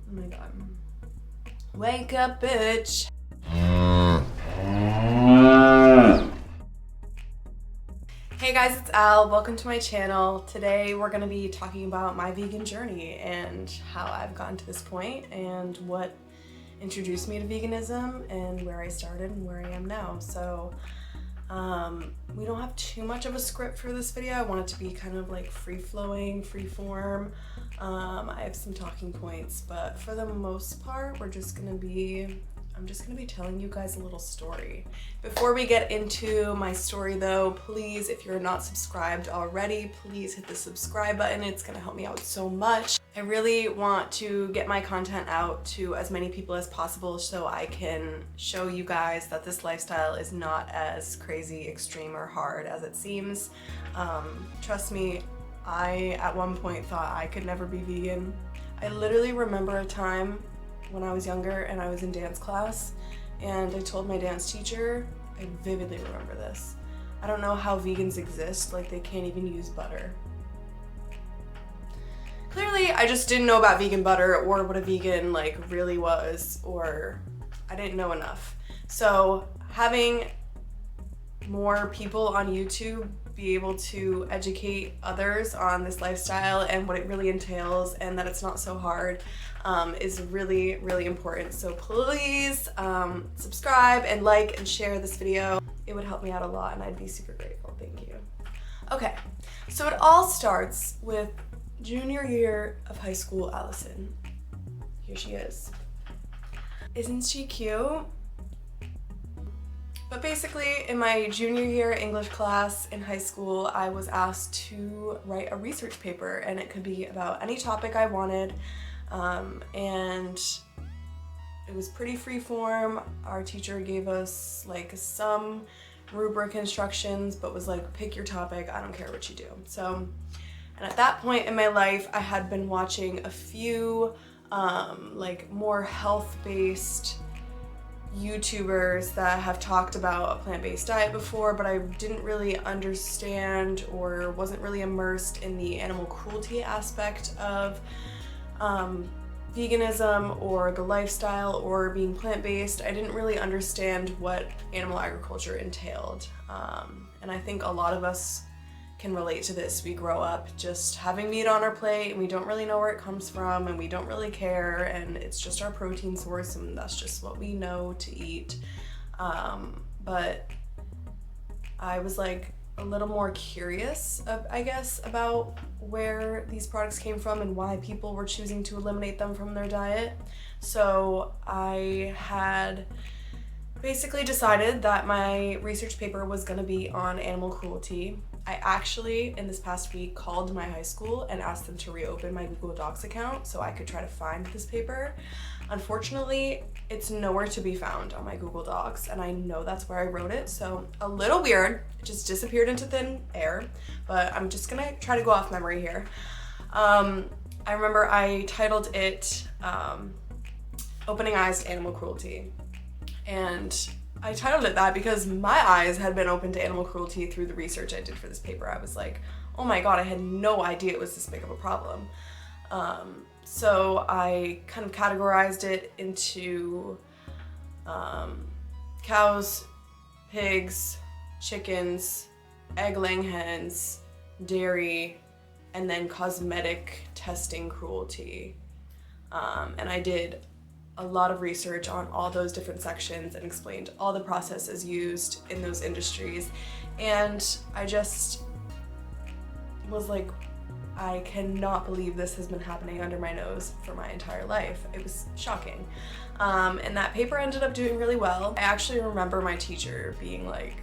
Oh my god. Wake up, bitch. Hey guys, it's Al. Welcome to my channel. Today we're going to be talking about my vegan journey and how I've gotten to this point and what introduced me to veganism and where I started and where I am now. So we don't have too much of a script for this video. I want it to be kind of like free-flowing, free-form. I have some talking points, but for the most part, I'm just gonna be telling you guys a little story. Before we get into my story though, please, if you're not subscribed already, please hit the subscribe button. It's gonna help me out so much. I really want to get my content out to as many people as possible so I can show you guys that this lifestyle is not as crazy, extreme, or hard as it seems. Trust me, I at one point thought I could never be vegan. I literally remember a time when I was younger and I was in dance class and I told my dance teacher, I vividly remember this, I don't know how vegans exist, like they can't even use butter. Clearly I just didn't know about vegan butter or what a vegan like really was, or I didn't know enough. So having more people on YouTube be able to educate others on this lifestyle and what it really entails and that it's not so hard is really, really important. So please subscribe and like and share this video. It would help me out a lot and I'd be super grateful. Thank you. Okay, so it all starts with junior year of high school Allison. Here she is. Isn't she cute? But basically, in my junior year English class in high school, I was asked to write a research paper, and it could be about any topic I wanted, and it was pretty free form. Our teacher gave us like some rubric instructions, but was like, pick your topic, I don't care what you do. So, and at that point in my life, I had been watching a few like more health-based YouTubers that have talked about a plant-based diet before, but I didn't really understand or wasn't really immersed in the animal cruelty aspect of veganism or the lifestyle or being plant-based. I didn't really understand what animal agriculture entailed, and I think a lot of us can relate to this. We grow up just having meat on our plate and we don't really know where it comes from and we don't really care, and it's just our protein source and that's just what we know to eat. But I was like a little more curious, I guess, about where these products came from and why people were choosing to eliminate them from their diet. So I had basically decided that my research paper was going to be on animal cruelty. I actually, in this past week, called my high school and asked them to reopen my Google Docs account so I could try to find this paper. Unfortunately, it's nowhere to be found on my Google Docs, and I know that's where I wrote it, so a little weird. It just disappeared into thin air, but I'm just gonna try to go off memory here. I remember I titled it Opening Eyes to Animal Cruelty, and I titled it that because my eyes had been open to animal cruelty through the research I did for this paper. I was like, oh my god, I had no idea it was this big of a problem. So I kind of categorized it into cows, pigs, chickens, egg-laying hens, dairy, and then cosmetic testing cruelty. And I did a lot of research on all those different sections and explained all the processes used in those industries. And I just was like, I cannot believe this has been happening under my nose for my entire life. It was shocking. And that paper ended up doing really well. I actually remember my teacher being like,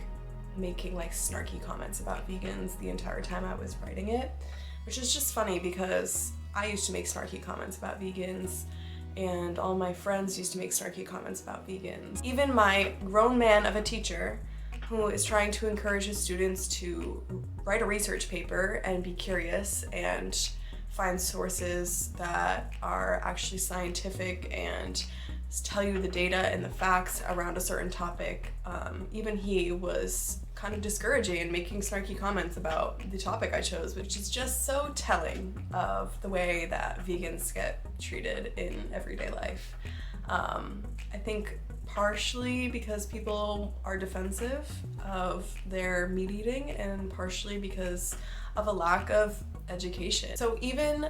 making like snarky comments about vegans the entire time I was writing it, which is just funny because I used to make snarky comments about vegans and all my friends used to make snarky comments about vegans. Even my grown man of a teacher who is trying to encourage his students to write a research paper and be curious and find sources that are actually scientific and tell you the data and the facts around a certain topic, even he was kind of discouraging and making snarky comments about the topic I chose, which is just so telling of the way that vegans get treated in everyday life. I think partially because people are defensive of their meat eating and partially because of a lack of education. So even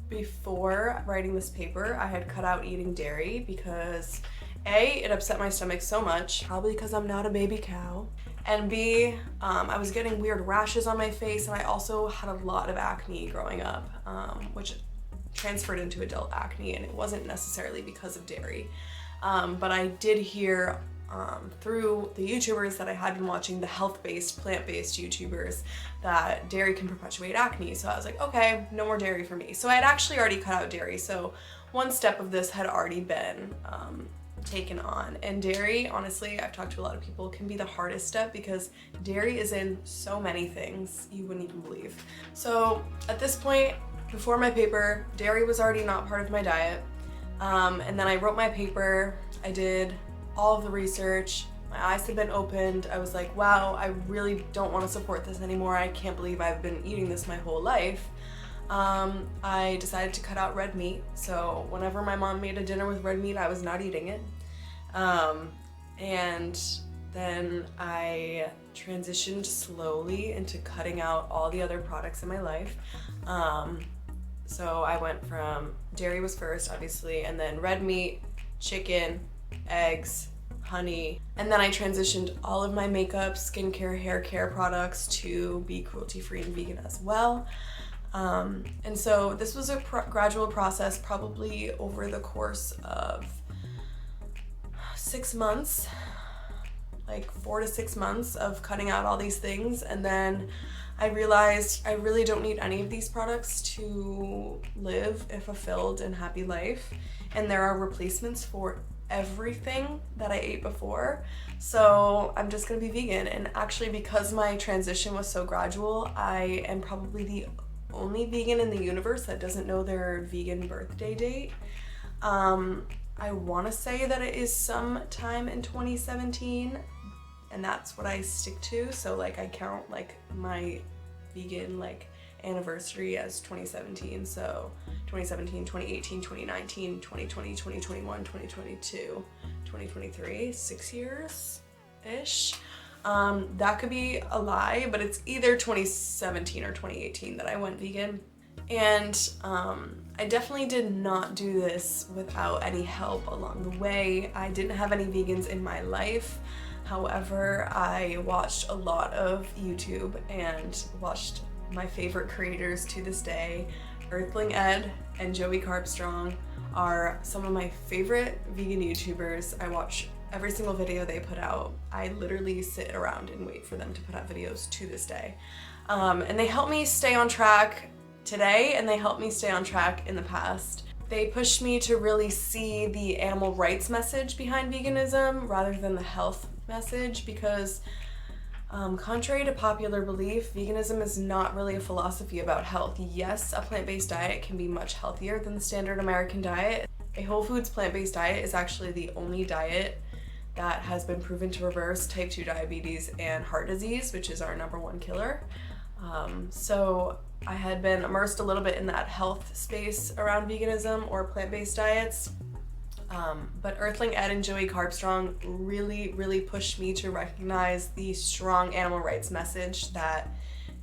before writing this paper, I had cut out eating dairy because A, it upset my stomach so much, probably because I'm not a baby cow, and B, I was getting weird rashes on my face, and I also had a lot of acne growing up, which transferred into adult acne, and it wasn't necessarily because of dairy. But I did hear through the YouTubers that I had been watching, the health-based, plant-based YouTubers, that dairy can perpetuate acne. So I was like, okay, no more dairy for me. So I had actually already cut out dairy. So one step of this had already been taken on. And dairy, honestly, I've talked to a lot of people, can be the hardest step because dairy is in so many things you wouldn't even believe. So at this point, before my paper, dairy was already not part of my diet. And then I wrote my paper, I did all of the research, my eyes had been opened, I was like, wow, I really don't want to support this anymore, I can't believe I've been eating this my whole life. I decided to cut out red meat, so whenever my mom made a dinner with red meat, I was not eating it. And then I transitioned slowly into cutting out all the other products in my life. So I went from dairy was first, obviously, and then red meat, chicken, eggs, honey, and then I transitioned all of my makeup, skincare, hair care products to be cruelty-free and vegan as well. And so this was a gradual process, probably over the course of 6 months, like 4 to 6 months of cutting out all these things, and then I realized I really don't need any of these products to live a fulfilled and happy life, and there are replacements for everything that I ate before, so I'm just gonna be vegan. And actually, because my transition was so gradual, I am probably the only vegan in the universe that doesn't know their vegan birthday date. I want to say that it is sometime in 2017, and that's what I stick to. So like I count like my vegan like anniversary as 2017. So 2017, 2018, 2019, 2020, 2021, 2022, 2023, 6 years-ish. That could be a lie, but it's either 2017 or 2018 that I went vegan. And I definitely did not do this without any help along the way. I didn't have any vegans in my life. However, I watched a lot of YouTube and watched my favorite creators to this day. Earthling Ed and Joey Carbstrong are some of my favorite vegan YouTubers. I watch every single video they put out. I literally sit around and wait for them to put out videos to this day. And they help me stay on track today, and they helped me stay on track in the past. They pushed me to really see the animal rights message behind veganism rather than the health message, because contrary to popular belief, veganism is not really a philosophy about health. Yes, a plant-based diet can be much healthier than the standard American diet. A whole foods plant-based diet is actually the only diet that has been proven to reverse type 2 diabetes and heart disease, which is our #1 killer. So I had been immersed a little bit in that health space around veganism or plant-based diets. But Earthling Ed and Joey Carbstrong really pushed me to recognize the strong animal rights message that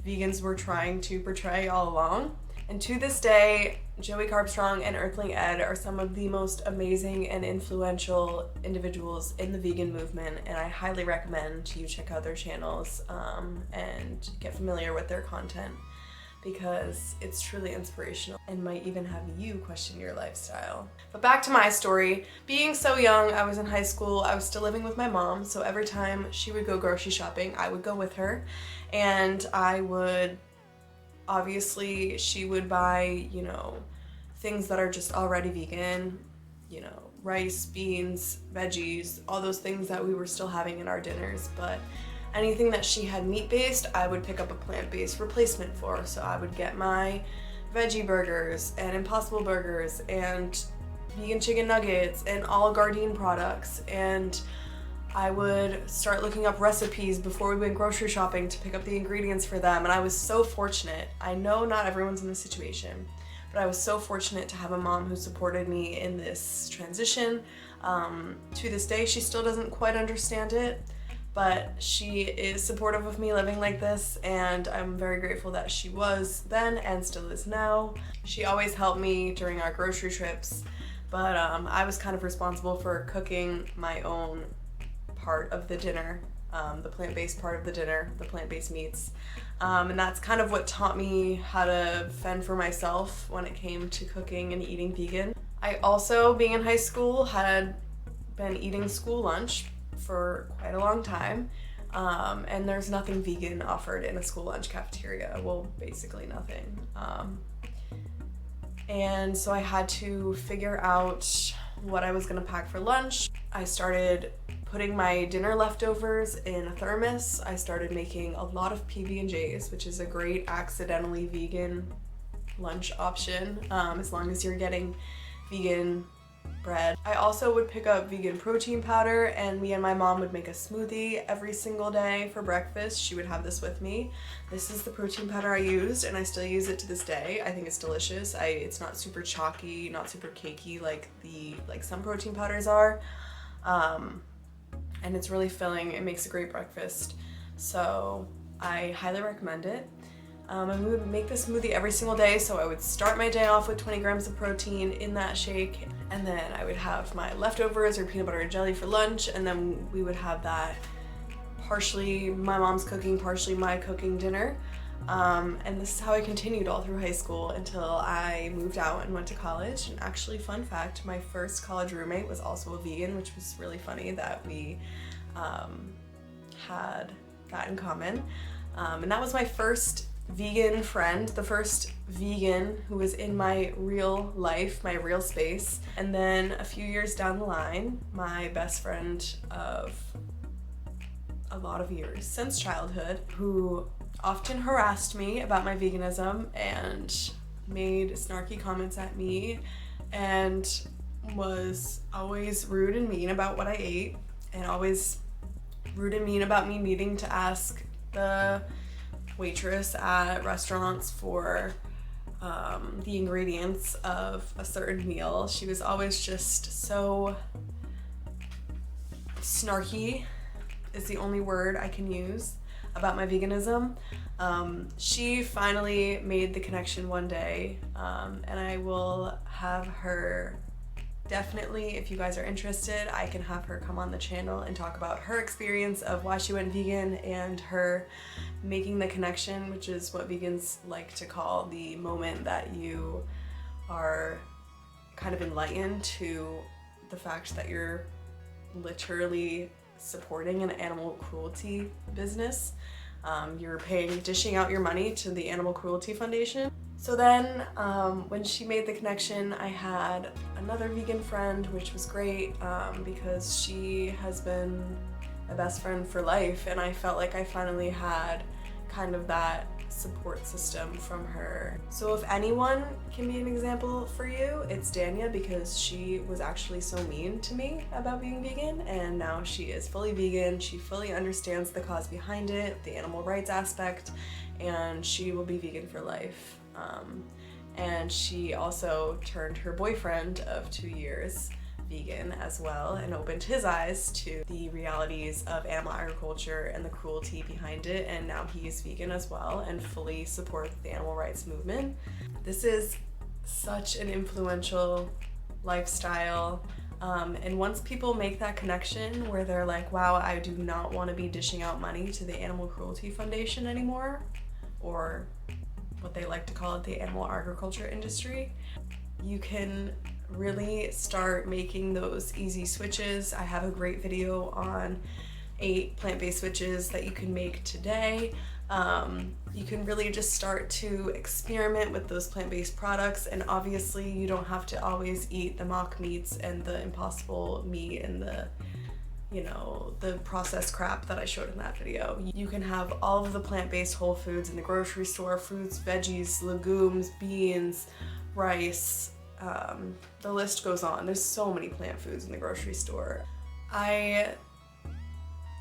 vegans were trying to portray all along. And to this day, Joey Carbstrong and Earthling Ed are some of the most amazing and influential individuals in the vegan movement, and I highly recommend you check out their channels and get familiar with their content, because it's truly inspirational and might even have you question your lifestyle. But back to my story. Being so young, I was in high school, I was still living with my mom, so every time she would go grocery shopping, I would go with her, and I would, obviously, she would buy, you know, things that are just already vegan, you know, rice, beans, veggies, all those things that we were still having in our dinners, but anything that she had meat-based, I would pick up a plant-based replacement for. So I would get my veggie burgers and Impossible burgers and vegan chicken nuggets and all Gardein products and I would start looking up recipes before we went grocery shopping to pick up the ingredients for them, and I was so fortunate. I know not everyone's in this situation, but I was so fortunate to have a mom who supported me in this transition. To this day, she still doesn't quite understand it, but she is supportive of me living like this, and I'm very grateful that she was then and still is now. She always helped me during our grocery trips, but I was kind of responsible for cooking my own part of the dinner, the plant-based part of the dinner, the plant-based meats. And that's kind of what taught me how to fend for myself when it came to cooking and eating vegan. I also, being in high school, had been eating school lunch for quite a long time, and there's nothing vegan offered in a school lunch cafeteria. Well, basically nothing. And so I had to figure out what I was gonna pack for lunch. I started putting my dinner leftovers in a thermos. I started making a lot of PB&Js, which is a great accidentally vegan lunch option, as long as you're getting vegan bread. I also would pick up vegan protein powder, and me and my mom would make a smoothie every single day for breakfast. She would have this with me. This is the protein powder I used, and I still use it to this day. I think it's delicious. It's not super chalky, not super cakey like some protein powders are. And it's really filling. It makes a great breakfast. So I highly recommend it. And we would make this smoothie every single day. So I would start my day off with 20 grams of protein in that shake, and then I would have my leftovers or peanut butter and jelly for lunch, and then we would have that partially my mom's cooking, partially my cooking dinner. And this is how I continued all through high school until I moved out and went to college. And actually, fun fact, my first college roommate was also a vegan, which was really funny that we had that in common. And that was my first vegan friend, the first vegan who was in my real life, my real space. And then a few years down the line, my best friend of a lot of years since childhood, who often harassed me about my veganism and made snarky comments at me and was always rude and mean about what I ate, and always rude and mean about me needing to ask the waitress at restaurants for the ingredients of a certain meal. She was always just so snarky, is the only word I can use about my veganism. She finally made the connection one day, and I will have her, definitely, if you guys are interested, I can have her come on the channel and talk about her experience of why she went vegan and her making the connection, which is what vegans like to call the moment that you are kind of enlightened to the fact that you're literally supporting an animal cruelty business. You're dishing out your money to the Animal Cruelty Foundation. So then when she made the connection, I had another vegan friend, which was great because she has been my best friend for life, and I felt like I finally had kind of that support system from her. So if anyone can be an example for you, it's Dania, because she was actually so mean to me about being vegan, and now she is fully vegan. She fully understands the cause behind it, the animal rights aspect, and she will be vegan for life. And she also turned her boyfriend of 2 years vegan as well, and opened his eyes to the realities of animal agriculture and the cruelty behind it, and now he is vegan as well and fully supports the animal rights movement. This is such an influential lifestyle, and once people make that connection where they're like, wow, I do not want to be dishing out money to the Animal Cruelty Foundation anymore, or what they like to call it, the animal agriculture industry, you can really start making those easy switches. I have a great video on 8 plant-based switches that you can make today. You can really just start to experiment with those plant-based products, and obviously you don't have to always eat the mock meats and the impossible meat and the processed crap that I showed in that video. You can have all of the plant-based whole foods in the grocery store: fruits, veggies, legumes, beans, rice, the list goes on. There's so many plant foods in the grocery store. I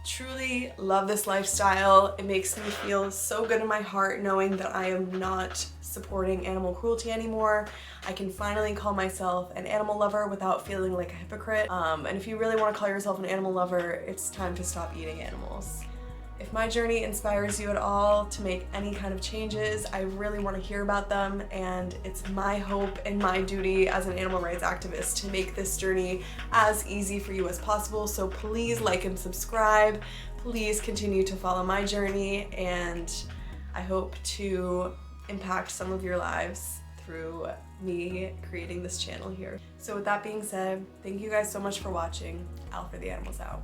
truly love this lifestyle. It makes me feel so good in my heart knowing that I am not supporting animal cruelty anymore. I can finally call myself an animal lover without feeling like a hypocrite. And if you really want to call yourself an animal lover, it's time to stop eating animals. If my journey inspires you at all to make any kind of changes, I really want to hear about them, and it's my hope and my duty as an animal rights activist to make this journey as easy for you as possible. So please like and subscribe. Please continue to follow my journey, and I hope to impact some of your lives through me creating this channel here. So with that being said, thank you guys so much for watching. Al for the Animals out.